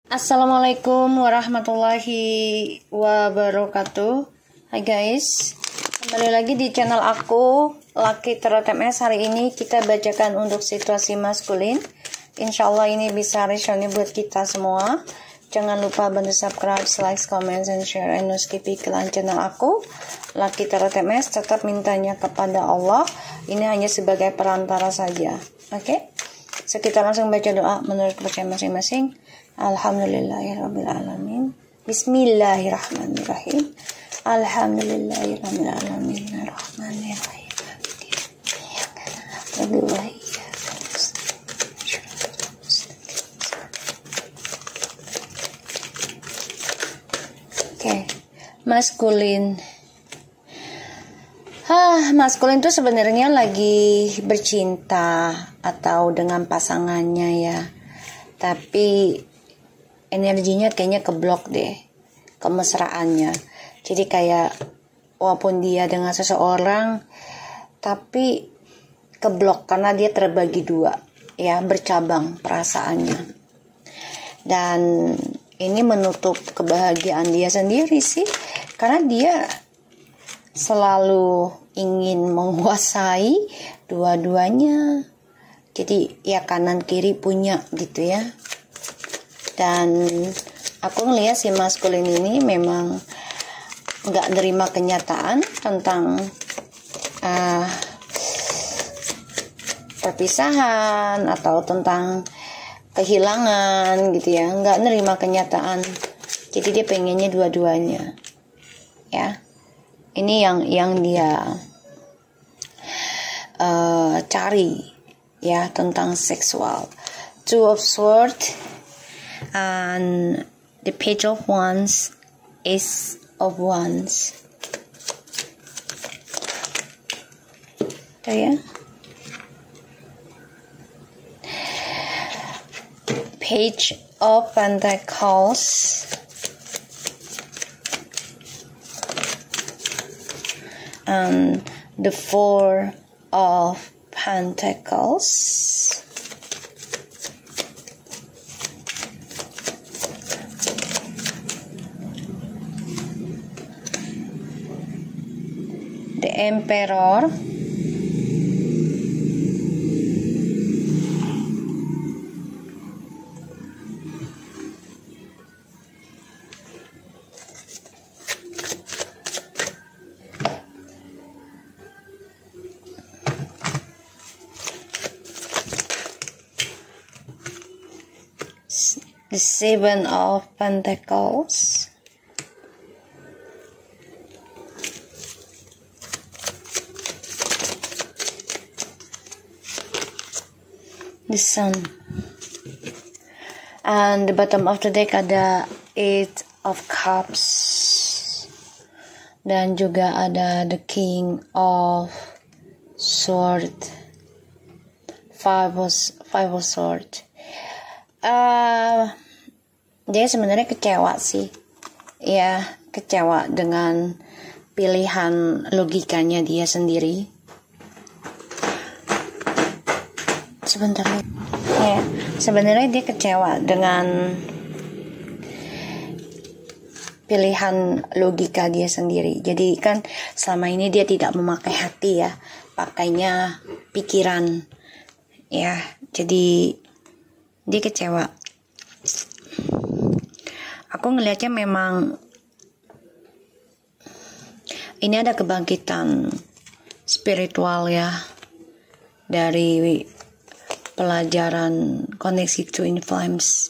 Assalamualaikum warahmatullahi wabarakatuh. Hai guys, kembali lagi di channel aku Lucky Tarot MS. Hari ini kita bacakan untuk situasi maskulin. Insya Allah ini bisa resonate buat kita semua. Jangan lupa bantu subscribe, like, comment, and share, and no skip iklan channel aku Lucky Tarot MS. Tetap mintanya kepada Allah. Ini hanya sebagai perantara saja. Oke? So kita langsung baca doa menurut kepercayaan masing-masing. Alhamdulillahirrabbilalamin. Bismillahirrahmanirrahim. Alhamdulillahirrahmanirrahim. Rahmanirrahim. Oke, maskulin. Maskulin itu sebenarnya lagi bercinta atau dengan pasangannya ya. Tapi energinya kayaknya keblok deh, kemesraannya. Jadi kayak walaupun dia dengan seseorang tapi keblok karena dia terbagi dua ya, bercabang perasaannya. Dan ini menutup kebahagiaan dia sendiri sih, karena dia selalu ingin menguasai dua-duanya. Jadi ya kanan kiri punya gitu ya. Dan aku ngelihat si maskulin ini memang nggak nerima kenyataan tentang perpisahan atau tentang kehilangan gitu ya. Nggak nerima kenyataan. Jadi dia pengennya dua-duanya ya. Ini yang dia cari ya, tentang seksual. Two of Swords and the Page of Wands, Ace of Wands. Tuh ya. Page of Pentacles and the Four of Pentacles. The Emperor. The Seven of Pentacles. The Sun. And the bottom of the deck ada Eight of Cups. Dan juga ada the King of Sword. Five of Sword. Dia sebenarnya kecewa sih ya, kecewa dengan pilihan logikanya dia sendiri. Sebenarnya dia kecewa dengan pilihan logika dia sendiri. Jadi kan selama ini dia tidak memakai hati ya, pakainya pikiran ya. Jadi dia kecewa. Aku ngelihatnya memang ini ada kebangkitan spiritual ya, dari pelajaran koneksi twin flames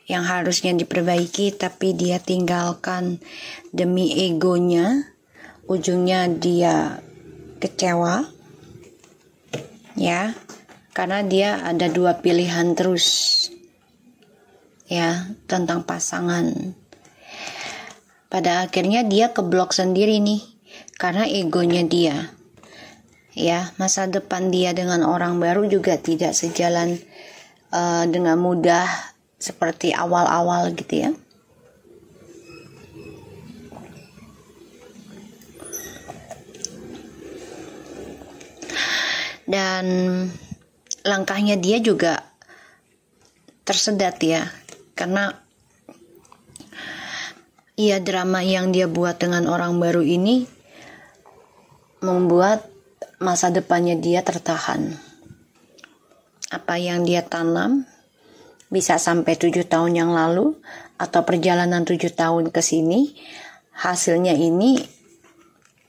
yang harusnya diperbaiki tapi dia tinggalkan demi egonya. Ujungnya dia kecewa ya, karena dia ada dua pilihan terus ya tentang pasangan. Pada akhirnya dia keblok sendiri nih karena egonya dia ya. Masa depan dia dengan orang baru juga tidak sejalan dengan mudah seperti awal-awal gitu ya. Dan langkahnya dia juga tersedat ya, karena ya drama yang dia buat dengan orang baru ini membuat masa depannya dia tertahan. Apa yang dia tanam bisa sampai 7 tahun yang lalu atau perjalanan 7 tahun ke sini, hasilnya ini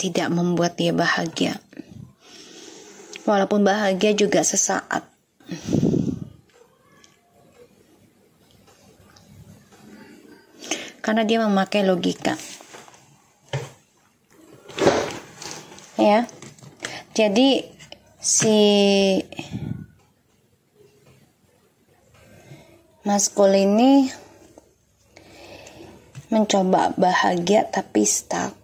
tidak membuat dia bahagia. Walaupun bahagia juga sesaat. Karena dia memakai logika. Ya. Jadi si maskul ini mencoba bahagia tapi stuck.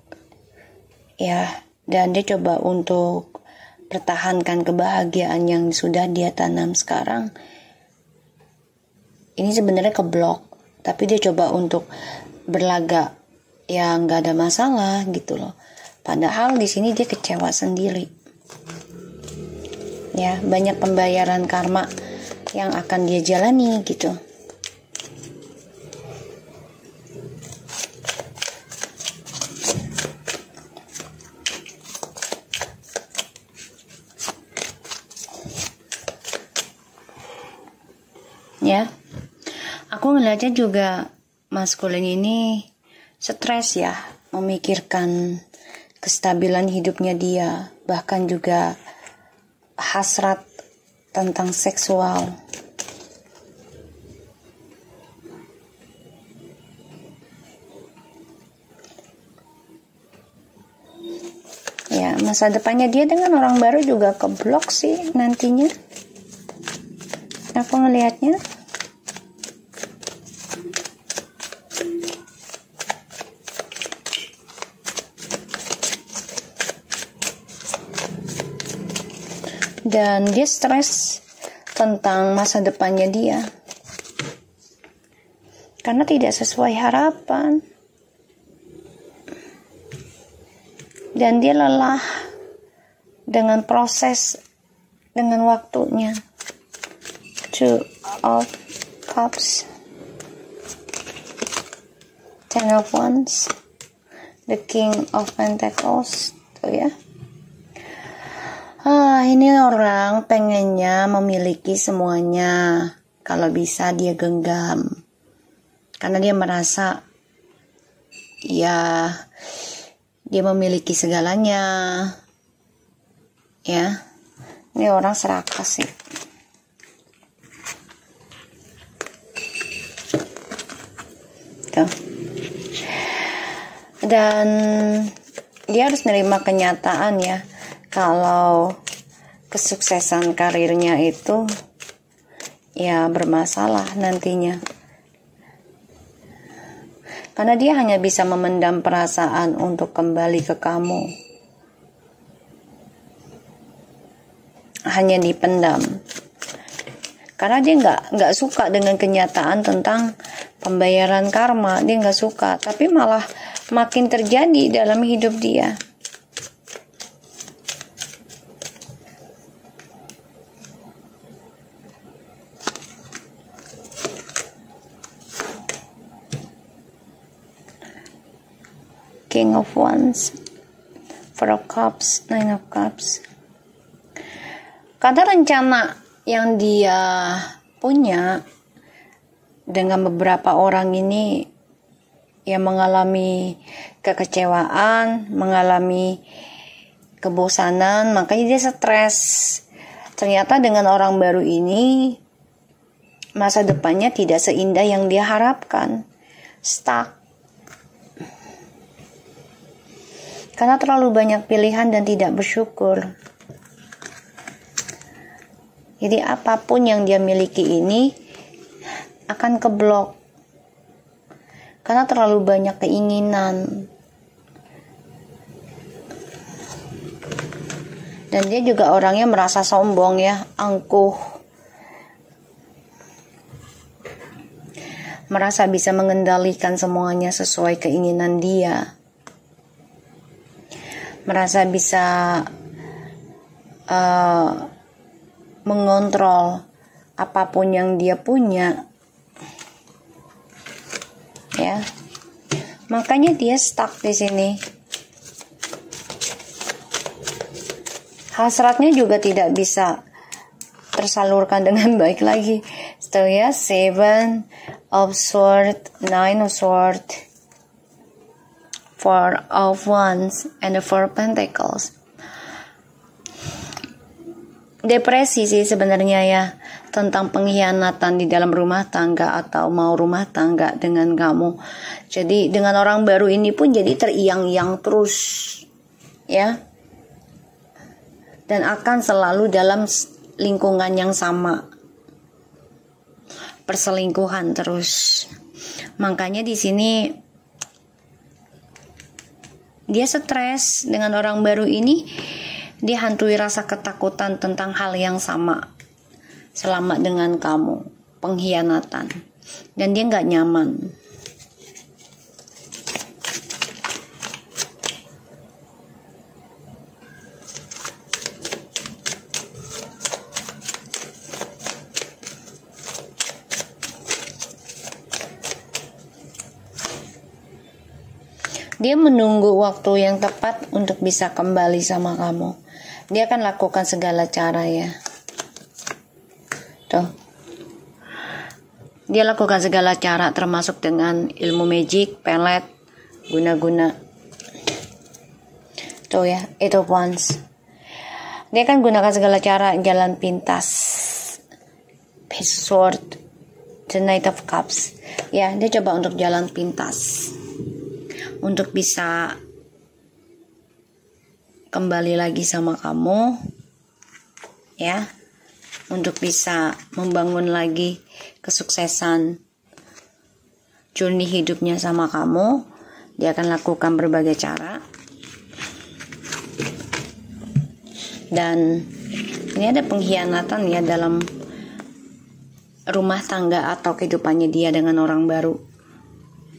Ya, dan dia coba untuk pertahankan kebahagiaan yang sudah dia tanam sekarang. Ini sebenarnya keblok, tapi dia coba untuk berlagak ya nggak ada masalah gitu loh. Padahal di sini dia kecewa sendiri. Ya, banyak pembayaran karma yang akan dia jalani gitu. Ya, aku ngeliatnya juga maskulin ini stres ya, memikirkan kestabilan hidupnya dia, bahkan juga hasrat tentang seksual. Ya, masa depannya dia dengan orang baru juga keblok sih nantinya. Aku ngelihatnya. Dan dia stres tentang masa depannya dia. Karena tidak sesuai harapan. Dan dia lelah dengan proses, dengan waktunya. 2 of Cups, 10 of Wands, the King of Pentacles. Tuh ya. Ini orang pengennya memiliki semuanya. Kalau bisa dia genggam. Karena dia merasa ya dia memiliki segalanya. Ya. Ini orang serakah sih. Tuh. Dan dia harus menerima kenyataan ya. Kalau kesuksesan karirnya itu ya bermasalah nantinya. Karena dia hanya bisa memendam perasaan untuk kembali ke kamu. Hanya dipendam. Karena dia nggak suka dengan kenyataan tentang pembayaran karma. Dia nggak suka. Tapi malah makin terjadi dalam hidup dia. King of Wands, 4 of Cups, 9 of Cups. Karena rencana yang dia punya dengan beberapa orang ini yang mengalami kekecewaan, mengalami kebosanan, makanya dia stres. Ternyata dengan orang baru ini masa depannya tidak seindah yang dia harapkan. Stuck. Karena terlalu banyak pilihan dan tidak bersyukur. Jadi apapun yang dia miliki ini akan keblok. Karena terlalu banyak keinginan. Dan dia juga orangnya merasa sombong ya, angkuh. Merasa bisa mengendalikan semuanya sesuai keinginan dia. Merasa bisa mengontrol apapun yang dia punya, ya. Makanya dia stuck di sini. Hasratnya juga tidak bisa tersalurkan dengan baik lagi. So ya, 7 of Swords, 9 of Swords, 4 of Wands, and the 4 Pentacles. Depresi sih sebenarnya ya, tentang pengkhianatan di dalam rumah tangga atau mau rumah tangga dengan kamu. Jadi dengan orang baru ini pun jadi teriang-iang terus ya, dan akan selalu dalam lingkungan yang sama, perselingkuhan terus. Makanya di sini dia stres dengan orang baru ini. Dia hantui rasa ketakutan tentang hal yang sama selama dengan kamu, pengkhianatan, dan dia nggak nyaman. Dia menunggu waktu yang tepat untuk bisa kembali sama kamu. Dia akan lakukan segala cara ya. Tuh. Dia lakukan segala cara termasuk dengan ilmu magic, pelet, guna-guna. Tuh ya, itu Wands. Dia akan gunakan segala cara, jalan pintas. Page Sword, the Knight of Cups. Ya, dia coba untuk jalan pintas. Untuk bisa kembali lagi sama kamu ya, untuk bisa membangun lagi kesuksesan journey hidupnya sama kamu. Dia akan lakukan berbagai cara, dan ini ada pengkhianatan ya dalam rumah tangga atau kehidupannya dia dengan orang baru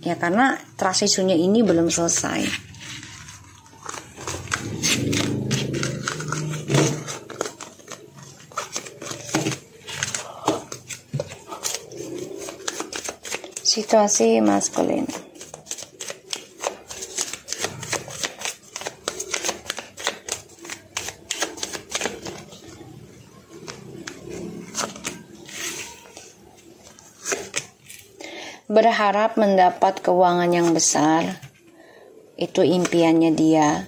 ya, karena trust issue-nya ini belum selesai. Situasi maskulin. Berharap mendapat keuangan yang besar, itu impiannya dia,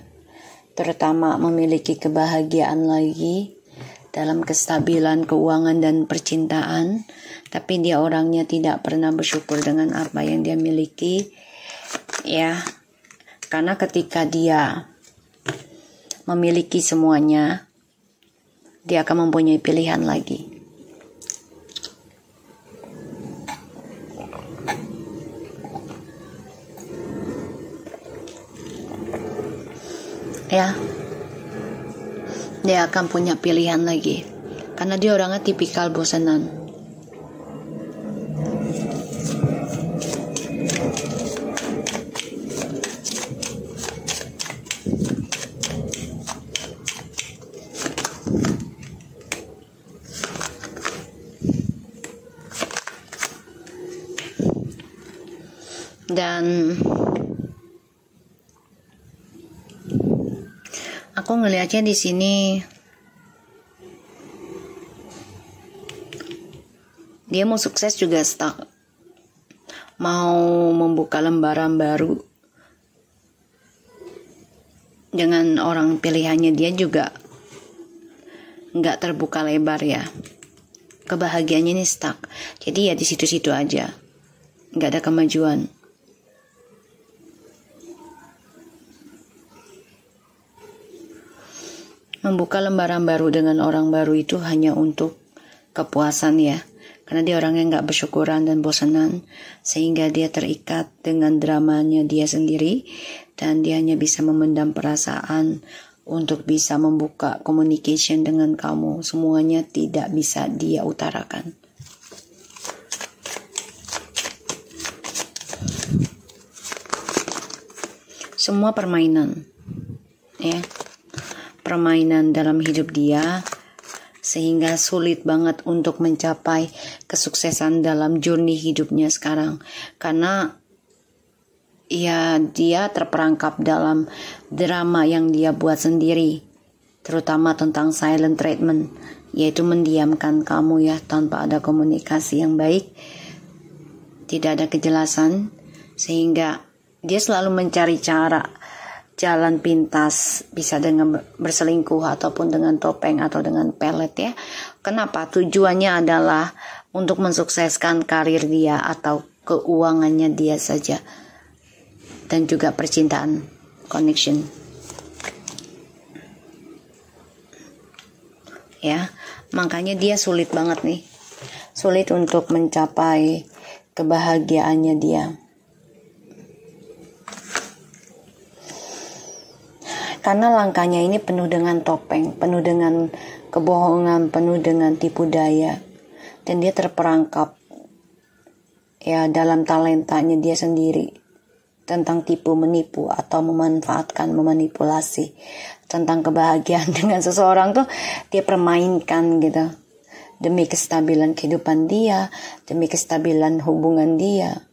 terutama memiliki kebahagiaan lagi dalam kestabilan keuangan dan percintaan. Tapi dia orangnya tidak pernah bersyukur dengan apa yang dia miliki ya, karena ketika dia memiliki semuanya, dia akan mempunyai pilihan lagi. Ya, dia akan punya pilihan lagi karena dia orangnya tipikal bosanan. Dan aku ngelihatnya di sini dia mau sukses juga stuck, mau membuka lembaran baru dengan orang pilihannya dia juga nggak terbuka lebar ya. Kebahagiaannya ini stuck, jadi ya di situ-situ aja, nggak ada kemajuan. Membuka lembaran baru dengan orang baru itu hanya untuk kepuasan ya, karena dia orangnya nggak bersyukuran dan bosanan, sehingga dia terikat dengan dramanya dia sendiri, dan dia hanya bisa memendam perasaan untuk bisa membuka communication dengan kamu. Semuanya tidak bisa dia utarakan. Semua permainan ya, permainan dalam hidup dia, sehingga sulit banget untuk mencapai kesuksesan dalam journey hidupnya sekarang. Karena ya dia terperangkap dalam drama yang dia buat sendiri, terutama tentang silent treatment, yaitu mendiamkan kamu ya tanpa ada komunikasi yang baik, tidak ada kejelasan, sehingga dia selalu mencari cara jalan pintas, bisa dengan berselingkuh ataupun dengan topeng atau dengan pelet ya. Kenapa? Tujuannya adalah untuk mensukseskan karir dia atau keuangannya dia saja, dan juga percintaan, connection. Ya, makanya dia sulit banget nih. Sulit untuk mencapai kebahagiaannya dia. Karena langkahnya ini penuh dengan topeng, penuh dengan kebohongan, penuh dengan tipu daya. Dan dia terperangkap ya dalam talentanya dia sendiri tentang tipu menipu atau memanfaatkan, memanipulasi tentang kebahagiaan dengan seseorang tuh dia permainkan gitu, demi kestabilan kehidupan dia, demi kestabilan hubungan dia.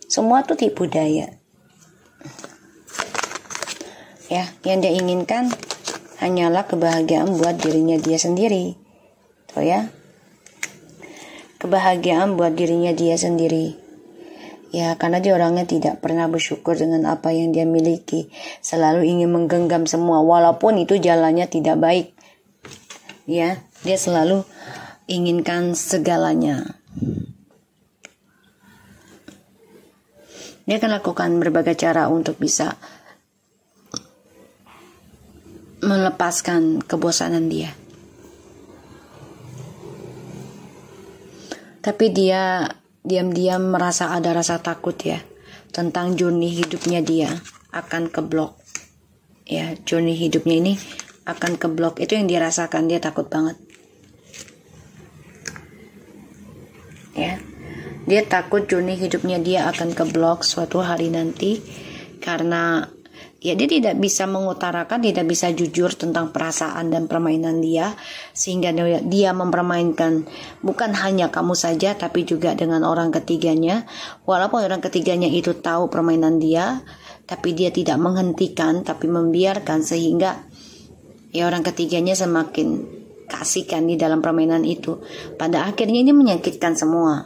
Semua tuh tipu daya ya. Yang dia inginkan hanyalah kebahagiaan buat dirinya dia sendiri tuh ya, kebahagiaan buat dirinya dia sendiri. Ya, karena dia orangnya tidak pernah bersyukur dengan apa yang dia miliki. Selalu ingin menggenggam semua, walaupun itu jalannya tidak baik. Ya, dia selalu inginkan segalanya. Dia akan lakukan berbagai cara untuk bisa melepaskan kebosanan dia. Tapi dia diam-diam merasa ada rasa takut ya tentang journey hidupnya dia akan keblok ya, journey hidupnya ini akan keblok. Itu yang dia rasakan, dia takut banget ya. Dia takut journey hidupnya dia akan keblok suatu hari nanti, karena ya dia tidak bisa mengutarakan, tidak bisa jujur tentang perasaan dan permainan dia, sehingga dia mempermainkan bukan hanya kamu saja tapi juga dengan orang ketiganya. Walaupun orang ketiganya itu tahu permainan dia, tapi dia tidak menghentikan tapi membiarkan, sehingga ya orang ketiganya semakin kasihkan di dalam permainan itu. Pada akhirnya ini menyakitkan semua.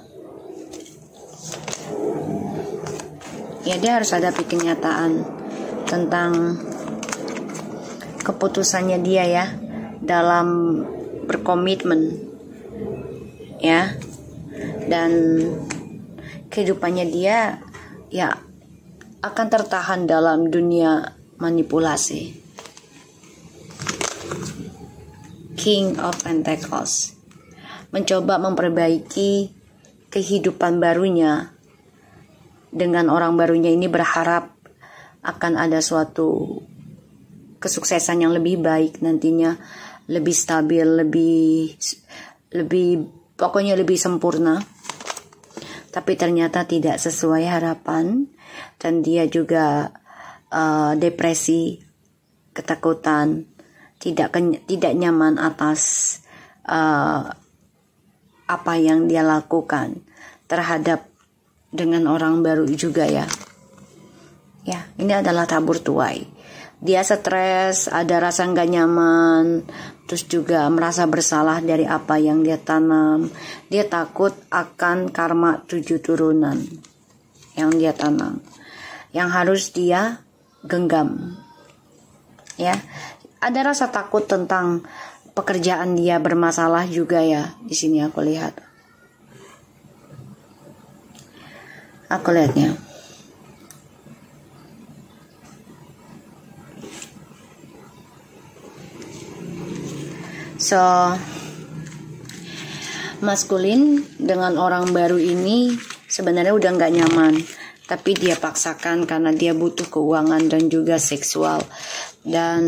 Ya, dia harus hadapi kenyataan tentang keputusannya dia ya dalam berkomitmen ya, dan kehidupannya dia ya akan tertahan dalam dunia manipulasi. King of Pentacles mencoba memperbaiki kehidupan barunya dengan orang barunya ini, berharap akan ada suatu kesuksesan yang lebih baik nantinya, lebih stabil, lebih pokoknya lebih sempurna. Tapi ternyata tidak sesuai harapan, dan dia juga depresi, ketakutan, tidak nyaman atas apa yang dia lakukan terhadap dengan orang baru juga ya. Ya, ini adalah tabur tuai. Dia stres, ada rasa nggak nyaman, terus juga merasa bersalah dari apa yang dia tanam. Dia takut akan karma 7 turunan yang dia tanam, yang harus dia genggam. Ya, ada rasa takut tentang pekerjaan dia bermasalah juga ya. Di sini aku lihat. Aku lihatnya. So, maskulin dengan orang baru ini sebenarnya udah nggak nyaman, tapi dia paksakan karena dia butuh keuangan dan juga seksual, dan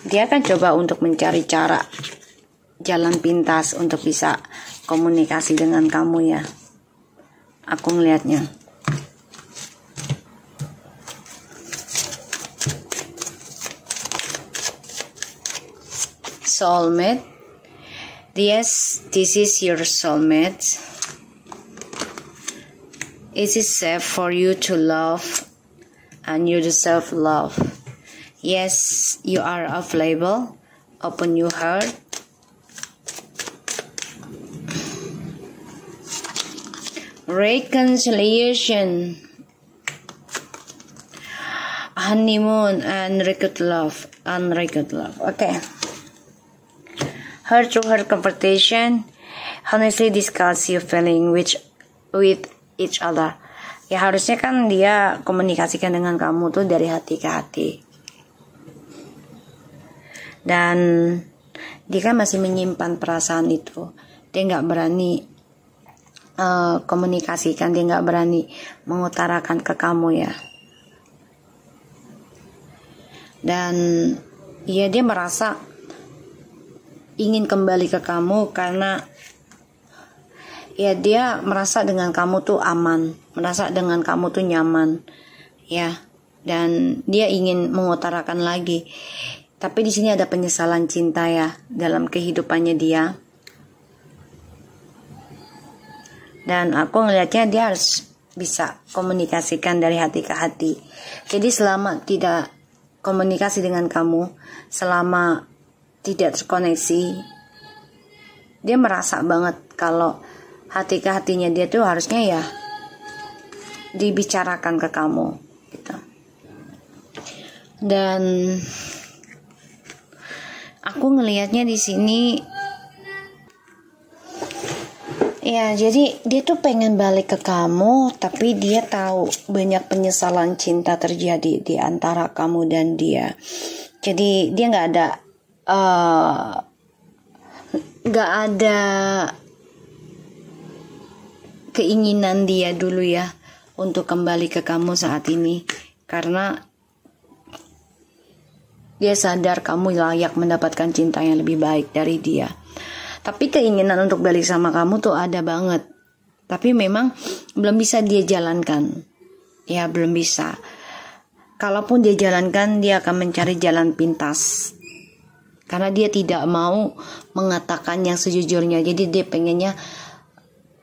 dia akan coba untuk mencari cara jalan pintas untuk bisa komunikasi dengan kamu ya. Aku ngelihatnya. Soulmate. Yes, this is your soulmate. It is safe for you to love, and you deserve love. Yes, you are available. Open your heart. Reconciliation, honeymoon, and record love. Okay. Heart to heart conversation. Honestly discuss your feeling with each other. Ya harusnya kan dia komunikasikan dengan kamu tuh dari hati ke hati. Dan dia kan masih menyimpan perasaan itu. Dia nggak berani komunikasikan, dia nggak berani mengutarakan ke kamu ya. Dan ya dia merasa ingin kembali ke kamu karena ya dia merasa dengan kamu tuh aman, merasa dengan kamu tuh nyaman ya, dan dia ingin mengutarakan lagi. Tapi di sini ada penyesalan cinta ya dalam kehidupannya dia. Dan aku ngelihatnya dia harus bisa komunikasikan dari hati ke hati. Jadi selama tidak komunikasi dengan kamu, selama tidak terkoneksi, dia merasa banget kalau hati ke hatinya dia tuh harusnya ya dibicarakan ke kamu gitu. Dan aku ngelihatnya di sini ya, jadi dia tuh pengen balik ke kamu, tapi dia tahu banyak penyesalan cinta terjadi di antara kamu dan dia. Jadi dia nggak ada keinginan dia dulu ya untuk kembali ke kamu saat ini, karena dia sadar kamu layak mendapatkan cinta yang lebih baik dari dia. Tapi keinginan untuk balik sama kamu tuh ada banget. Tapi memang belum bisa dia jalankan. Ya belum bisa. Kalaupun dia jalankan, dia akan mencari jalan pintas. Karena dia tidak mau mengatakan yang sejujurnya. Jadi dia pengennya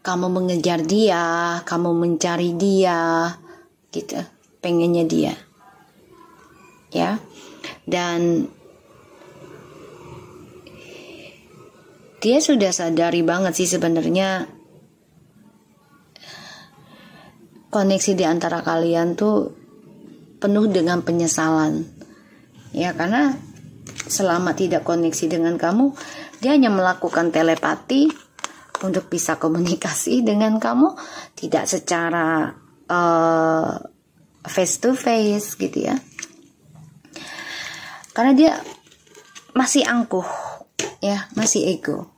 kamu mengejar dia, kamu mencari dia, gitu. Pengennya dia. Ya. Dan dia sudah sadari banget sih sebenarnya koneksi di antara kalian tuh penuh dengan penyesalan. Ya karena selama tidak koneksi dengan kamu, dia hanya melakukan telepati untuk bisa komunikasi dengan kamu, tidak secara face to face gitu ya. Karena dia masih angkuh, ya masih ego.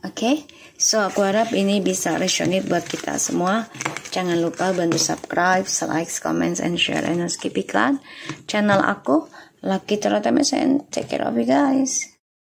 Oke, so aku harap ini bisa resonate buat kita semua. Jangan lupa bantu subscribe, like, comment, and share, and skip iklan channel aku, Lucky Teratames, and take care of you guys.